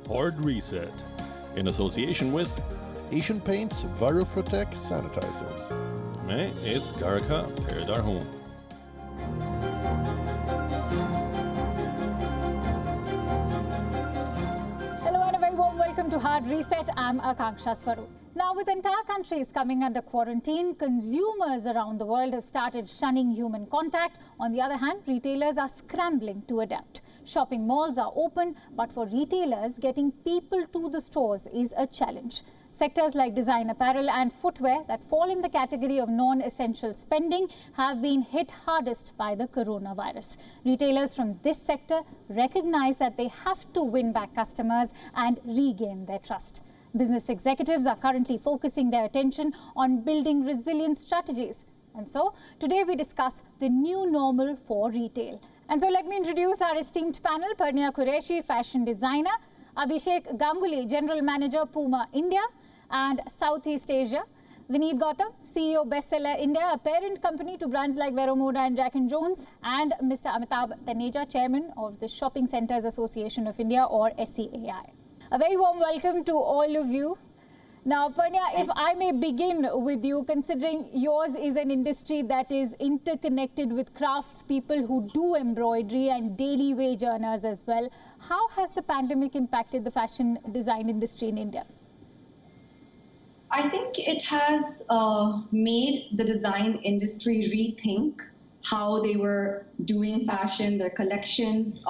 Hard Reset in association with Asian Paints ViroProtect Sanitizers. मैं इस घर का पहरेदार हूँ. Hello and a very warm welcome to Hard Reset. I'm Akanksha Swaroop. Now, with entire countries coming under quarantine, consumers around the world have started shunning human contact. On the other hand, retailers are scrambling to adapt. Shopping malls are open, but for retailers, getting people to the stores is a challenge. Sectors like design apparel and footwear that fall in the category of non-essential spending have been hit hardest by the coronavirus. Retailers from this sector recognize that they have to win back customers and regain their trust. Business executives are currently focusing their attention on building resilient strategies. And so, today we discuss the new normal for retail. And so, let me introduce our esteemed panel: Pernia Qureshi, fashion designer; Abhishek Ganguly, general manager, PUMA India and Southeast Asia; Vineet Gautam, CEO, Bestseller India, a parent company to brands like Vero Moda and Jack & Jones; and Mr. Amitabh Taneja, chairman of the Shopping Centres Association of India, or SCAI. A very warm welcome to all of you. Now, Pernia, if I may begin with you, considering yours is an industry that is interconnected with craftspeople who do embroidery and daily wage earners as well, how has the pandemic impacted the fashion design industry in India? I think it has made the design industry rethink how they were doing fashion, their collections.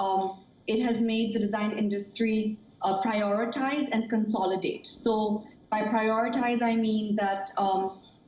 It has made the design industry prioritize and consolidate. So by prioritize, I mean that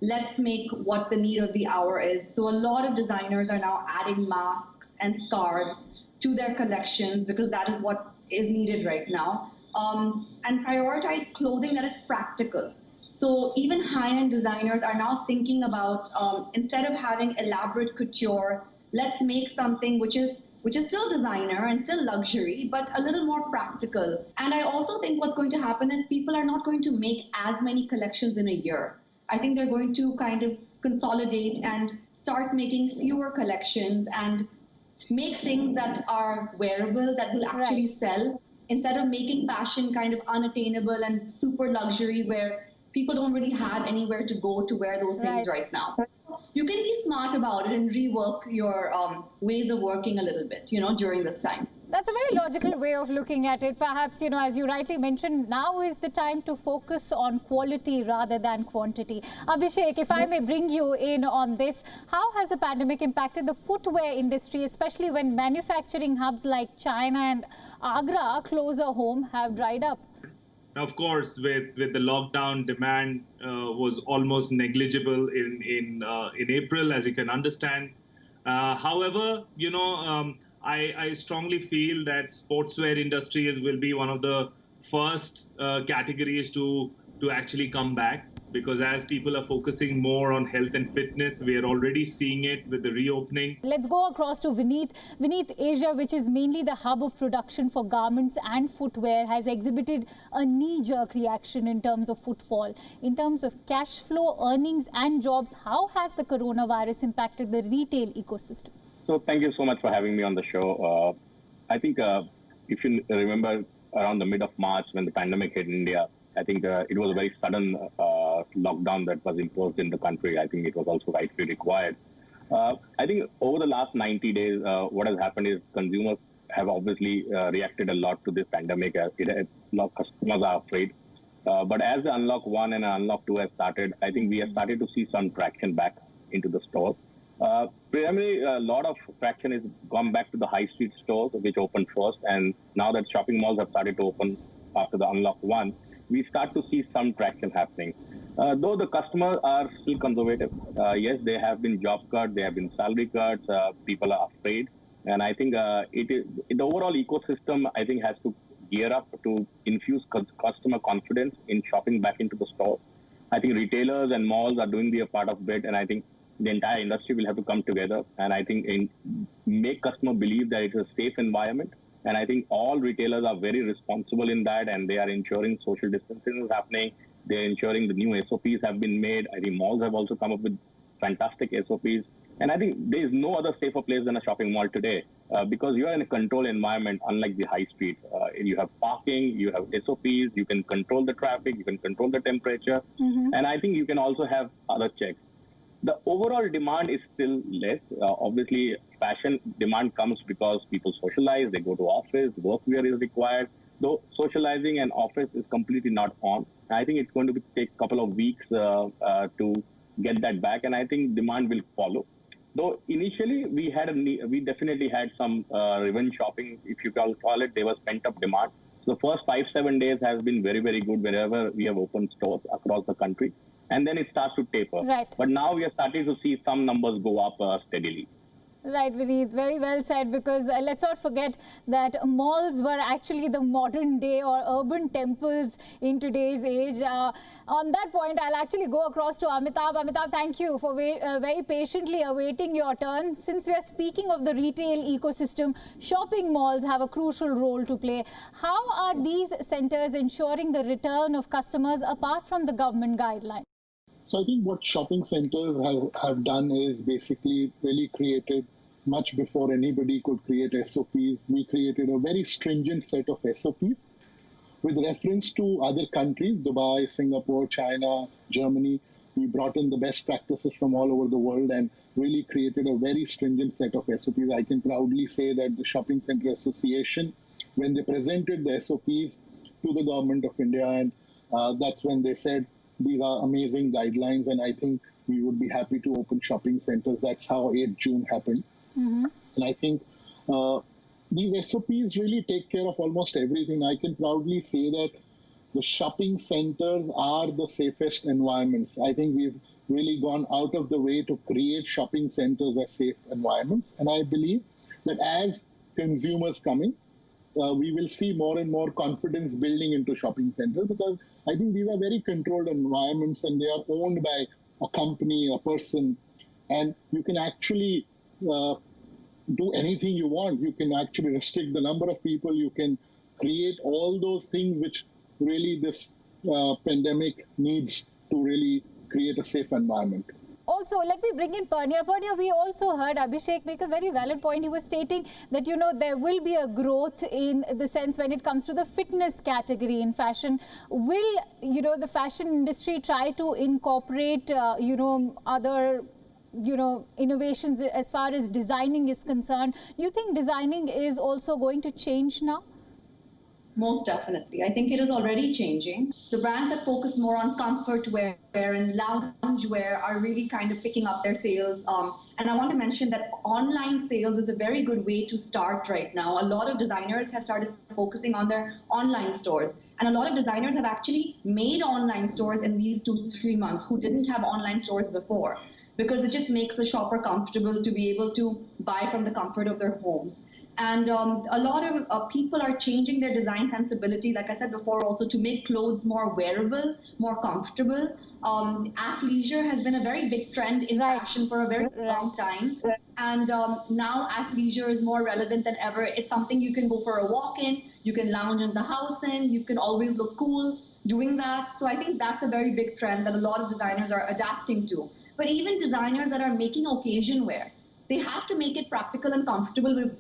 let's make what the need of the hour is. So a lot of designers are now adding masks and scarves to their collections because that is what is needed right now. And prioritize clothing that is practical. So even high-end designers are now thinking about, instead of having elaborate couture, let's make something which is still designer and still luxury, but a little more practical. And I also think what's going to happen is people are not going to make as many collections in a year. I think they're going to kind of consolidate and start making fewer collections and make things that are wearable, that will actually sell, instead of making fashion kind of unattainable and super luxury where people don't really have anywhere to go to wear those things right now. You can be smart about it and rework your ways of working a little bit, during this time. That's a very logical way of looking at it. Perhaps, as you rightly mentioned, now is the time to focus on quality rather than quantity. Abhishek, if I may bring you in on this, how has the pandemic impacted the footwear industry, especially when manufacturing hubs like China and Agra, closer home, have dried up? Of course, with the lockdown, demand was almost negligible in April, as you can understand. However, I strongly feel that sportswear industry will be one of the first categories to actually come back, because as people are focusing more on health and fitness, we are already seeing it with the reopening. Let's go across to Vineet. Vineet, Asia, which is mainly the hub of production for garments and footwear, has exhibited a knee-jerk reaction in terms of footfall. In terms of cash flow, earnings and jobs, how has the coronavirus impacted the retail ecosystem? So thank you so much for having me on the show. I think if you remember around the mid of March when the pandemic hit India, I think it was a very sudden lockdown that was imposed in the country. I think it was also rightfully required. I think over the last 90 days, what has happened is consumers have obviously reacted a lot to this pandemic. A lot of customers are afraid. But as the Unlock 1 and Unlock 2 has started, I think we have started to see some traction back into the stores. Primarily, a lot of traction has gone back to the high street stores, which opened first. And now that shopping malls have started to open after the Unlock 1, we start to see some traction happening. Though the customers are still conservative. Yes, there have been job cuts, there have been salary cuts, people are afraid. And I think the overall ecosystem, I think, has to gear up to infuse customer confidence in shopping back into the store. I think retailers and malls are doing their part of it, and I think the entire industry will have to come together and I think make customer believe that it's a safe environment. And I think all retailers are very responsible in that, and they are ensuring social distancing is happening. They're ensuring the new SOPs have been made. I think malls have also come up with fantastic SOPs. And I think there is no other safer place than a shopping mall today. because you are in a controlled environment, unlike the high street. You have parking, you have SOPs, you can control the traffic, you can control the temperature, and I think you can also have other checks. The overall demand is still less. Obviously, fashion demand comes because people socialize, they go to office, workwear is required. Though socializing and office is completely not on. I think it's going to take a couple of weeks to get that back, and I think demand will follow. Though initially we definitely had some revenge shopping, if you call it. There was pent-up demand. So the first 5-7 days has been very, very good wherever we have opened stores across the country. And then it starts to taper. Right. But now we are starting to see some numbers go up steadily. Right, Vineet, very well said, because let's not forget that malls were actually the modern day or urban temples in today's age. On that point, I'll actually go across to Amitabh. Amitabh, thank you for very patiently awaiting your turn. Since we are speaking of the retail ecosystem, shopping malls have a crucial role to play. How are these centers ensuring the return of customers apart from the government guidelines? So I think what shopping centers have done is basically really created, much before anybody could create SOPs, we created a very stringent set of SOPs with reference to other countries, Dubai, Singapore, China, Germany. We brought in the best practices from all over the world and really created a very stringent set of SOPs. I can proudly say that the Shopping Center Association, when they presented the SOPs to the government of India, and that's when they said, these are amazing guidelines, and I think we would be happy to open shopping centers. That's how 8 June happened. And I think these SOPs really take care of almost everything. I can proudly say that the shopping centers are the safest environments. I think we've really gone out of the way to create shopping centers as safe environments. And I believe that as consumers coming, we will see more and more confidence building into shopping centers, because I think these are very controlled environments and they are owned by a company, a person, and you can actually do anything you want. You can actually restrict the number of people. You can create all those things which really this pandemic needs to really create a safe environment. Also, let me bring in Pernia. Pernia, we also heard Abhishek make a very valid point. He was stating that, you know, there will be a growth in the sense when it comes to the fitness category in fashion. Will, you know, the fashion industry try to incorporate, you know, other, you know, innovations as far as designing is concerned? Do you think designing is also going to change now? Most definitely. I think it is already changing. The brands that focus more on comfort wear and lounge wear are really kind of picking up their sales. And I want to mention that online sales is a very good way to start right now. A lot of designers have started focusing on their online stores. And a lot of designers have actually made online stores in these 2-3 months who didn't have online stores before, because it just makes the shopper comfortable to be able to buy from the comfort of their homes. And a lot of people are changing their design sensibility, like I said before, also to make clothes more wearable, more comfortable. Athleisure has been a very big trend in fashion for a very long time. And now athleisure is more relevant than ever. It's something you can go for a walk in, you can lounge in the house in, you can always look cool doing that. So I think that's a very big trend that a lot of designers are adapting to. But even designers that are making occasion wear, they have to make it practical and comfortable,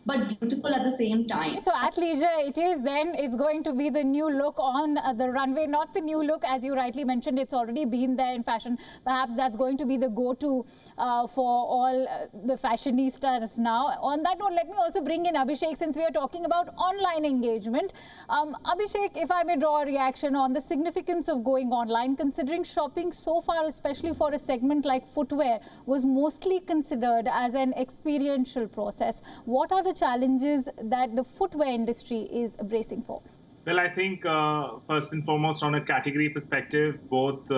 but beautiful at the same time. So athleisure, it is then, it's going to be the new look on the runway, not the new look, as you rightly mentioned, it's already been there in fashion. Perhaps that's going to be the go-to for all the fashionistas now. On that note, let me also bring in Abhishek, since we are talking about online engagement. Abhishek, if I may draw a reaction on the significance of going online, considering shopping so far, especially for a segment like footwear, was mostly considered as an experiential process. What are the challenges that the footwear industry is bracing for? Well, I think first and foremost, on a category perspective, both,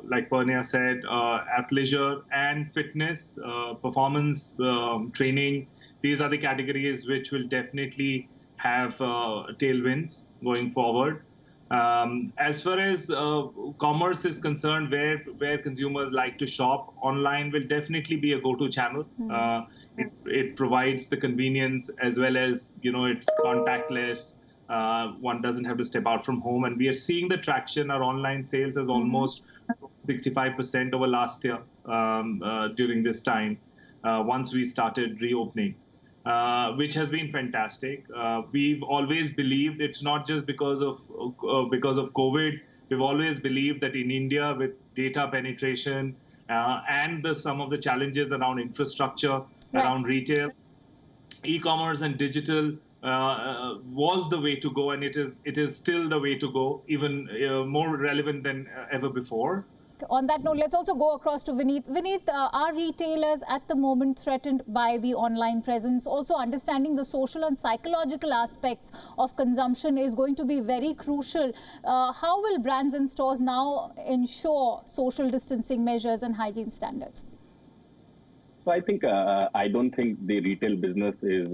like Pernia said, athleisure and fitness, performance training, these are the categories which will definitely have tailwinds going forward. As far as commerce is concerned, where consumers like to shop, online will definitely be a go-to channel. It provides the convenience as well as, you know, it's contactless. One doesn't have to step out from home. And we are seeing the traction. Our online sales is almost 65% over last year during this time, once we started reopening. which has been fantastic. We've always believed it's not just because of COVID. We've always believed that in India, with data penetration and some of the challenges around infrastructure, around retail, e-commerce and digital was the way to go, and it is still the way to go, even more relevant than ever before. On that note, let's also go across to Vineet. Vineet, are retailers at the moment threatened by the online presence? Also, understanding the social and psychological aspects of consumption is going to be very crucial. How will brands and stores now ensure social distancing measures and hygiene standards? So I think I don't think the retail business is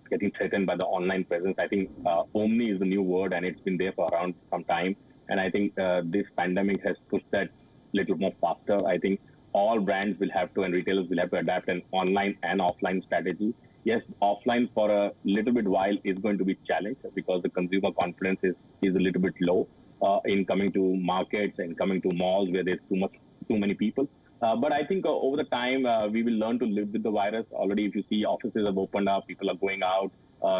getting threatened by the online presence. I think omni is the new word, and it's been there for around some time. And I think this pandemic has pushed that a little more faster. I think all brands will have to, and retailers will have to adapt an online and offline strategy. Yes, offline for a little bit while is going to be challenged because the consumer confidence is a little bit low in coming to markets and coming to malls where there's too many people. But I think over the time, we will learn to live with the virus. Already, if you see, offices have opened up, people are going out,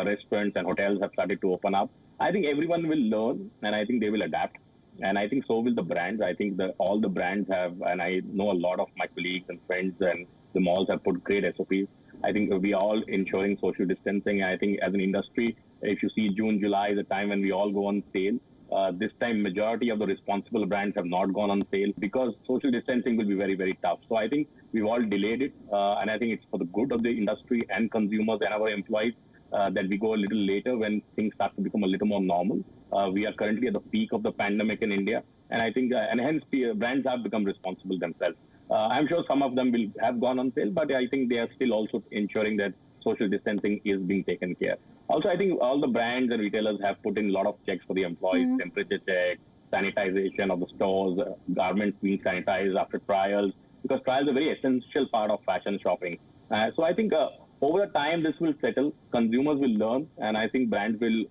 restaurants and hotels have started to open up. I think everyone will learn, and I think they will adapt. And I think so will the brands. I think all the brands have, and I know a lot of my colleagues and friends and the malls have put great SOPs. I think we are all ensuring social distancing. I think as an industry, if you see June, July, the time when we all go on sale, this time majority of the responsible brands have not gone on sale because social distancing will be very, very tough. So I think we've all delayed it. And I think it's for the good of the industry and consumers and our employees that we go a little later when things start to become a little more normal. We are currently at the peak of the pandemic in India. And I think, and hence brands have become responsible themselves. I'm sure some of them will have gone on sale, but I think they are still also ensuring that social distancing is being taken care. Also, I think all the brands and retailers have put in a lot of checks for the employees, temperature check, sanitization of the stores, garments being sanitized after trials, because trials are a very essential part of fashion shopping. So I think over the time, this will settle. Consumers will learn, and I think brands will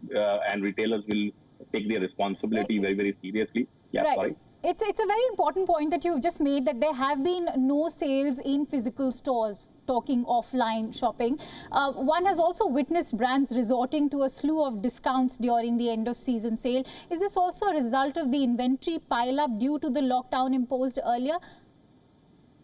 and retailers will take their responsibility very, very seriously. Yeah, right. Sorry. It's a very important point that you've just made, that there have been no sales in physical stores, talking offline shopping. One has also witnessed brands resorting to a slew of discounts during the end of season sale. Is this also a result of the inventory pile-up due to the lockdown imposed earlier?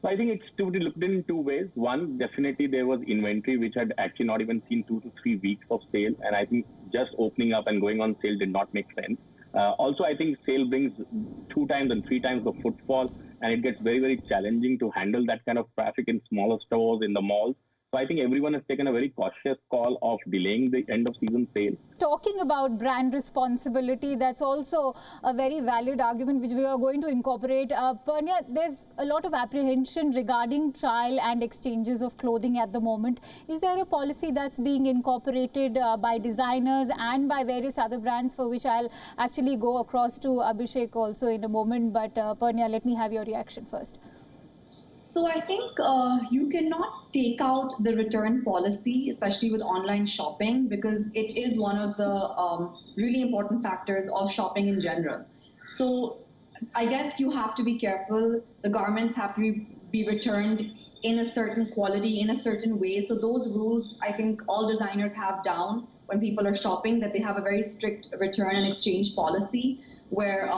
So I think it's to be looked in two ways. One, definitely there was inventory which had actually not even seen 2 to 3 weeks of sale. And I think just opening up and going on sale did not make sense. Also, I think sale brings 2 times and 3 times the footfall, and it gets very, very challenging to handle that kind of traffic in smaller stores, in the malls. So I think everyone has taken a very cautious call of delaying the end of season sale. Talking about brand responsibility, that's also a very valid argument which we are going to incorporate. Pernia, there's a lot of apprehension regarding trial and exchanges of clothing at the moment. Is there a policy that's being incorporated by designers and by various other brands, for which I'll actually go across to Abhishek also in a moment? But Pernia, let me have your reaction first. So I think you cannot take out the return policy, especially with online shopping, because it is one of the really important factors of shopping in general. So I guess you have to be careful. The garments have to be returned in a certain quality, in a certain way. So those rules, I think all designers have down when people are shopping, that they have a very strict return and exchange policy where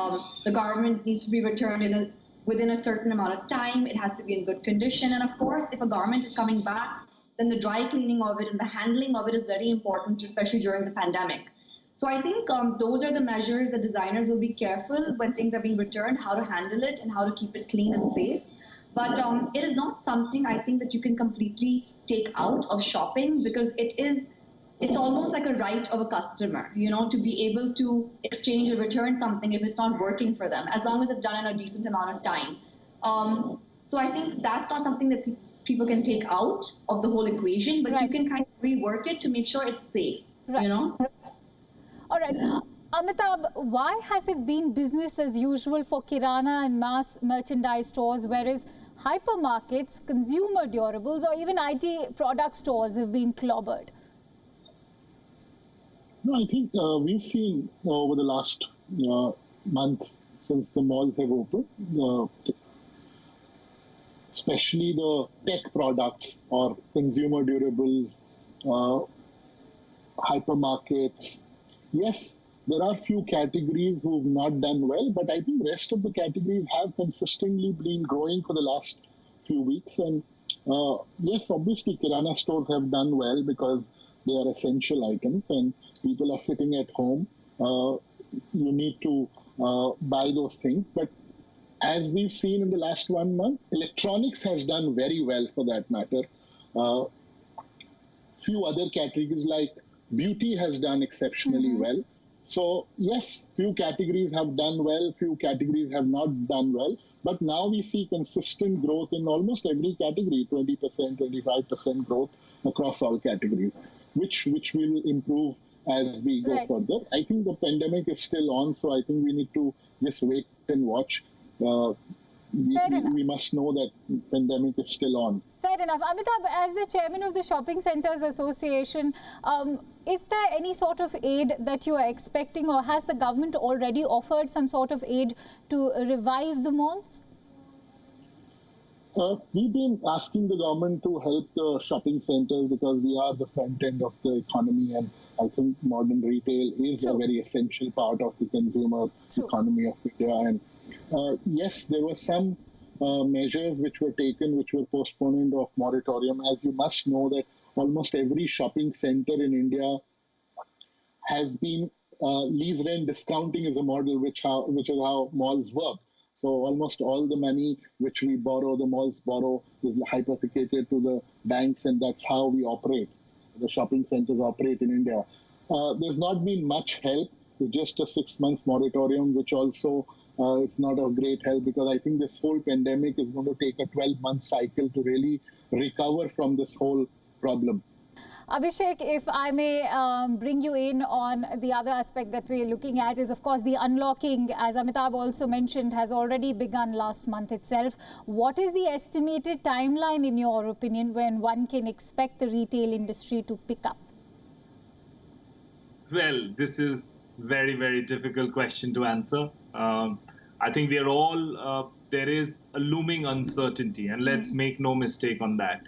the garment needs to be returned within a certain amount of time. It has to be in good condition. And of course, if a garment is coming back, then the dry cleaning of it and the handling of it is very important, especially during the pandemic. So I think those are the measures that designers will be careful when things are being returned, how to handle it and how to keep it clean and safe. But it is not something I think that you can completely take out of shopping, because it's almost like a right of a customer, to be able to exchange or return something if it's not working for them, as long as it's done in a decent amount of time. So I think that's not something that people can take out of the whole equation, but you can kind of rework it to make sure it's safe, All right. Amitabh, why has it been business as usual for Kirana and mass merchandise stores, whereas hypermarkets, consumer durables, or even IT product stores have been clobbered? No, I think we've seen over the last month, since the malls have opened, especially the tech products or consumer durables hypermarkets. Yes, there are few categories who've not done well, but I think rest of the categories have consistently been growing for the last few weeks. And yes, obviously, Kirana stores have done well because they are essential items and people are sitting at home. You need to buy those things. But as we've seen in the last 1 month, electronics has done very well for that matter. Few other categories like beauty has done exceptionally well. So yes, few categories have done well, few categories have not done well. But now we see consistent growth in almost every category, 20%, 25% growth across all categories, which will improve as we go further. I think the pandemic is still on, so I think we need to just wait and watch. We must know that pandemic is still on. Fair enough. Amitabh, as the chairman of the Shopping Centres Association, is there any sort of aid that you are expecting, or has the government already offered some sort of aid to revive the malls? We've been asking the government to help the shopping centres because we are the front end of the economy, and I think modern retail is a very essential part of the consumer economy of India. And yes, there were some measures which were taken, which were postponement of moratorium. As you must know that almost every shopping center in India has been lease rent discounting is a model which is how malls work. So almost all the money which we borrow, the malls borrow, is hypothecated to the banks, and that's how we operate. The shopping centers operate in India. There's not been much help. It's just a 6 months moratorium, which also it's not a great help because I think this whole pandemic is going to take a 12-month cycle to really recover from this whole problem. Abhishek, if I may bring you in on the other aspect that we're looking at is, of course, the unlocking, as Amitabh also mentioned, has already begun last month itself. What is the estimated timeline, in your opinion, when one can expect the retail industry to pick up? Well, this is very, very difficult question to answer. I think we are all, there is a looming uncertainty, and let's make no mistake on that.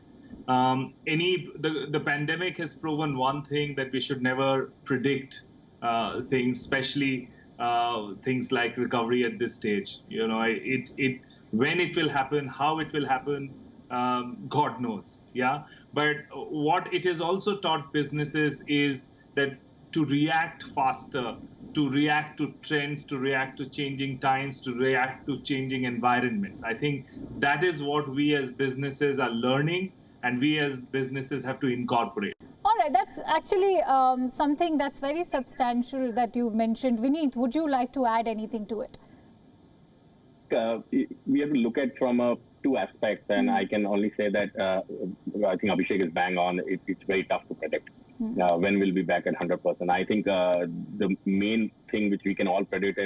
The pandemic has proven one thing, that we should never predict things, especially things like recovery at this stage. You know, when it will happen, how it will happen, God knows. Yeah. But what it has also taught businesses is that to react faster, to react to trends, to react to changing times, to react to changing environments. I think that is what we as businesses are learning, and we as businesses have to incorporate. All right, that's actually something that's very substantial that you've mentioned. Vineet, would you like to add anything to it? We have to look at from two aspects, and I can only say that I think Abhishek is bang on. It's very tough to predict when we'll be back at 100%. I think the main thing which we can all predict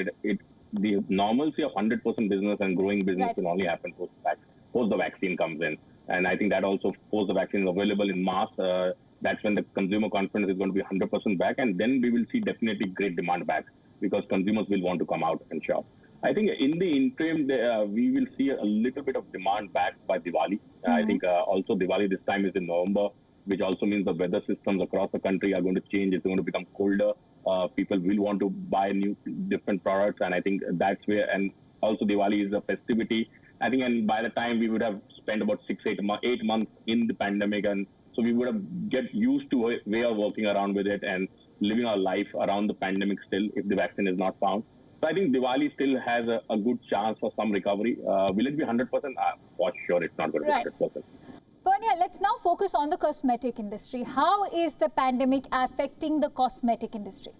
the normalcy of 100% business and growing business will only happen post the vaccine comes in. And I think that also, post the vaccine is available in mass, that's when the consumer confidence is going to be 100% back. And then we will see definitely great demand back because consumers will want to come out and shop. I think in the interim, we will see a little bit of demand back by Diwali. I think also Diwali this time is in November, which also means the weather systems across the country are going to change. It's going to become colder. People will want to buy different products. And I think that's where, and also Diwali is a festivity. I think, and by the time we would have spent about 8 months in the pandemic, and so we would have get used to a way of working around with it and living our life around the pandemic still, if the vaccine is not found. So I think Diwali still has a good chance for some recovery. Will it be 100%? For sure, it's not going to be 100%. Pernia, let's now focus on the cosmetic industry. How is the pandemic affecting the cosmetic industry?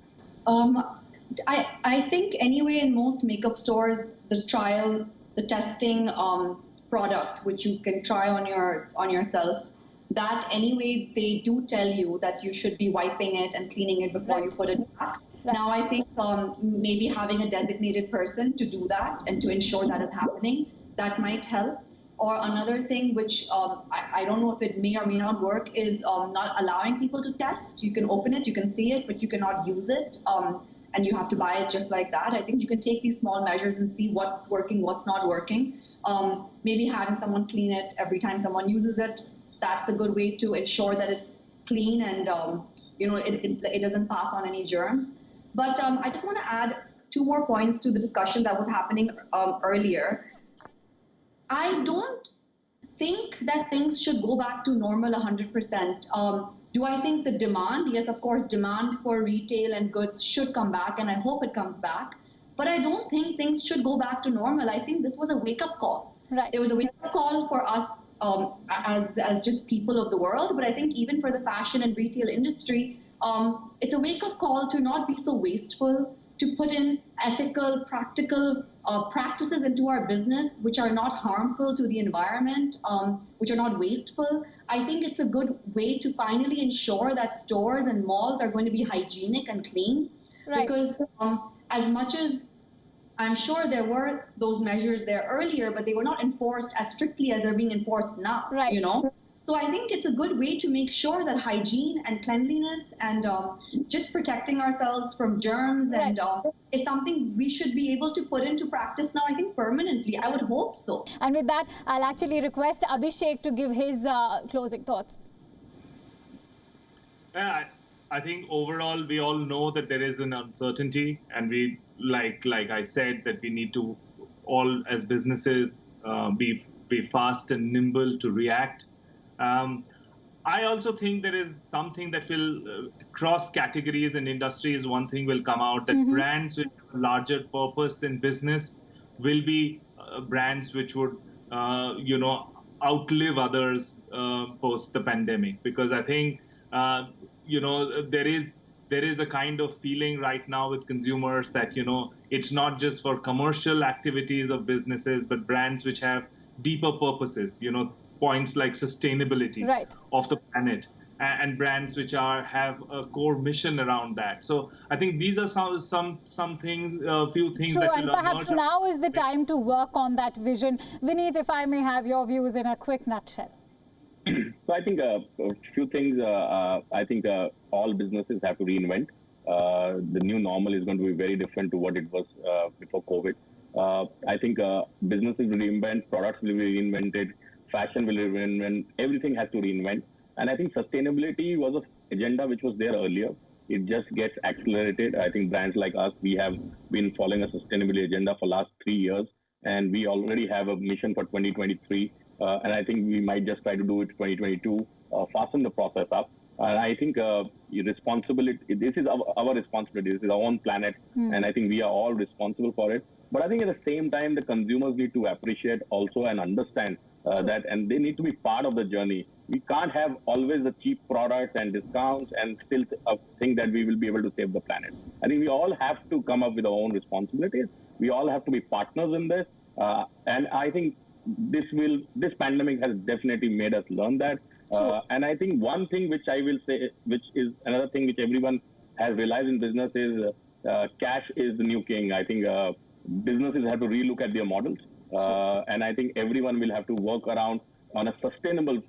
I think anyway, in most makeup stores, the trial, the testing product, which you can try on yourself, that anyway, they do tell you that you should be wiping it and cleaning it before you put it back. Now, I think maybe having a designated person to do that and to ensure that is happening, that might help. Or another thing, which I don't know if it may or may not work, is not allowing people to test. You can open it, you can see it, but you cannot use it. And you have to buy it just like that. I think you can take these small measures and see what's working, what's not working. Maybe having someone clean it every time someone uses it, that's a good way to ensure that it's clean and it doesn't pass on any germs. But I just want to add 2 more points to the discussion that was happening earlier. I don't think that things should go back to normal 100%. Do I think the demand? Yes, of course, demand for retail and goods should come back, and I hope it comes back. But I don't think things should go back to normal. I think this was a wake-up call. Right. There was a wake-up call for us as just people of the world, but I think even for the fashion and retail industry, it's a wake-up call to not be so wasteful, to put in ethical, practical practices into our business, which are not harmful to the environment, which are not wasteful. I think it's a good way to finally ensure that stores and malls are going to be hygienic and clean. Right. Because as much as I'm sure there were those measures there earlier, but they were not enforced as strictly as they're being enforced now. Right. So I think it's a good way to make sure that hygiene and cleanliness and just protecting ourselves from germs and is something we should be able to put into practice now, I think permanently. I would hope so. And with that, I'll actually request Abhishek to give his closing thoughts. Yeah, I think overall we all know that there is an uncertainty, and we like I said that we need to all as businesses be fast and nimble to react. I also think there is something that will cross categories and industries. One thing will come out that brands with a larger purpose in business will be brands which would, outlive others post the pandemic. Because I think, there is a kind of feeling right now with consumers that, it's not just for commercial activities of businesses, but brands which have deeper purposes, points like sustainability of the planet, and brands which have a core mission around that. So I think these are some things, a few things that will and perhaps emerge. now is the time to work on that vision. Vineet, if I may have your views in a quick nutshell. So I think a few things. I think all businesses have to reinvent. The new normal is going to be very different to what it was before COVID. I think businesses will reinvent, products will be reinvented, fashion will reinvent, everything has to reinvent. And I think sustainability was an agenda which was there earlier. It just gets accelerated. I think brands like us, we have been following a sustainability agenda for the last 3 years, and we already have a mission for 2023. And I think we might just try to do it 2022, fasten the process up. And I think responsibility, this is our responsibility. This is our own planet, and I think we are all responsible for it. But I think at the same time, the consumers need to appreciate also and understand that, and they need to be part of the journey. We can't have always the cheap products and discounts and still think that we will be able to save the planet. I think we all have to come up with our own responsibilities. We all have to be partners in this. And I think this pandemic has definitely made us learn that. And I think one thing which I will say, which is another thing which everyone has realized in business is cash is the new king. I think businesses have to relook at their models. And I think everyone will have to work around on a sustainable,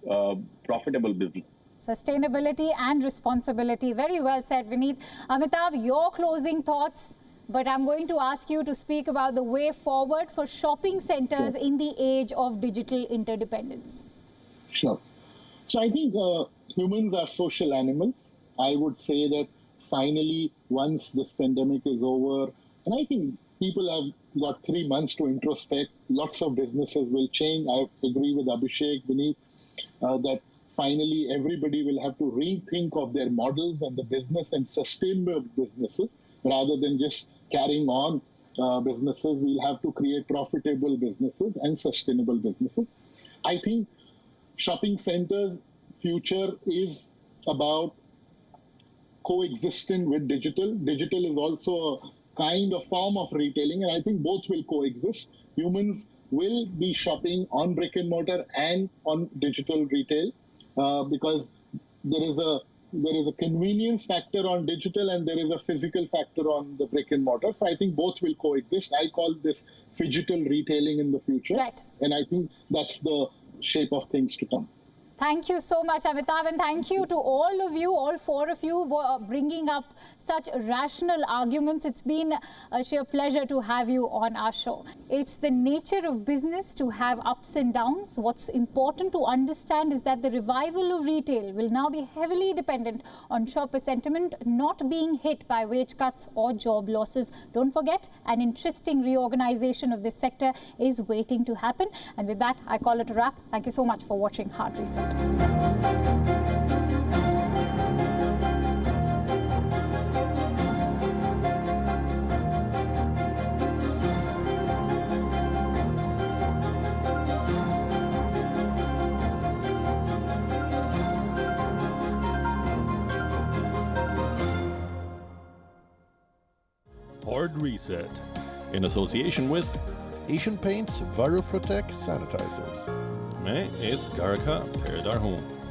profitable business. Sustainability and responsibility. Very well said, Vineet. Amitabh, your closing thoughts, but I'm going to ask you to speak about the way forward for shopping centers in the age of digital interdependence. Sure. So I think humans are social animals. I would say that finally, once this pandemic is over, and I think people have got 3 months to introspect, lots of businesses will change. I agree with Abhishek, Vineet, that finally everybody will have to rethink of their models and the business and sustainable businesses rather than just carrying on businesses. We'll have to create profitable businesses and sustainable businesses. I think shopping centers' future is about coexisting with digital. Digital is also a kind of form of retailing, and I think both will coexist. Humans will be shopping on brick and mortar and on digital retail because there is a convenience factor on digital and there is a physical factor on the brick and mortar. So I think both will coexist. I call this phygital retailing in the future. Right. And I think that's the shape of things to come. Thank you so much, Amitabh, and thank you to all of you, all four of you, for bringing up such rational arguments. It's been a sheer pleasure to have you on our show. It's the nature of business to have ups and downs. What's important to understand is that the revival of retail will now be heavily dependent on shopper sentiment not being hit by wage cuts or job losses. Don't forget, an interesting reorganization of this sector is waiting to happen. And with that, I call it a wrap. Thank you so much for watching Hard Reset. Hard Reset, in association with Asian Paints VaroProtect Sanitizers. मैं इस घर का पहरेदार हूँ.